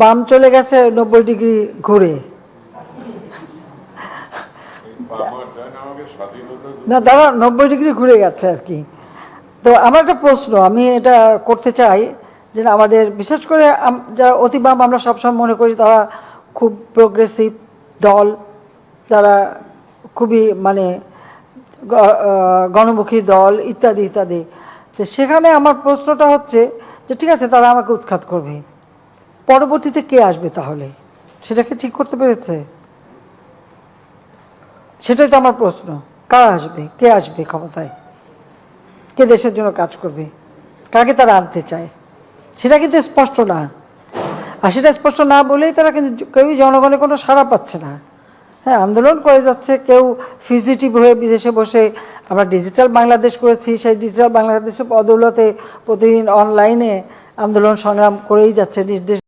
বাম চলে গেছে 90 ডিগ্রি ঘুরে। না তারা 90 ডিগ্রি ঘুরে গেছে আর কি। তো আমার একটা প্রশ্ন, আমি এটা করতে চাই যে আমাদের বিশেষ করে যারা অতি বাম আমরা সবসময় মনে করি তারা খুব প্রোগ্রেসিভ দল, তারা খুবই মানে গণমুখী দল ইত্যাদি ইত্যাদি। তো সেখানে আমার প্রশ্নটা হচ্ছে যে ঠিক আছে তারা আমাকে উৎখাত করবে, পরবর্তীতে কে আসবে তাহলে? সেটাকে ঠিক করতে পেরেছে? সেটাই তো আমার প্রশ্ন, কারা আসবে, কে আসবে ক্ষমতায়, কে দেশের জন্য কাজ করবে, কাকে তারা আনতে চায়? সেটা কিন্তু স্পষ্ট না। আর সেটা স্পষ্ট না বলেই তারা কিন্তু কেউই জনগণের কোনো সাড়া পাচ্ছে না। হ্যাঁ, আন্দোলন করে যাচ্ছে, কেউ ফিজিটিভ হয়ে বিদেশে বসে। আমরা ডিজিটাল বাংলাদেশ করেছি, সেই ডিজিটাল বাংলাদেশের বদৌলতে প্রতিদিন অনলাইনে আন্দোলন সংগ্রাম করেই যাচ্ছে নির্দেশ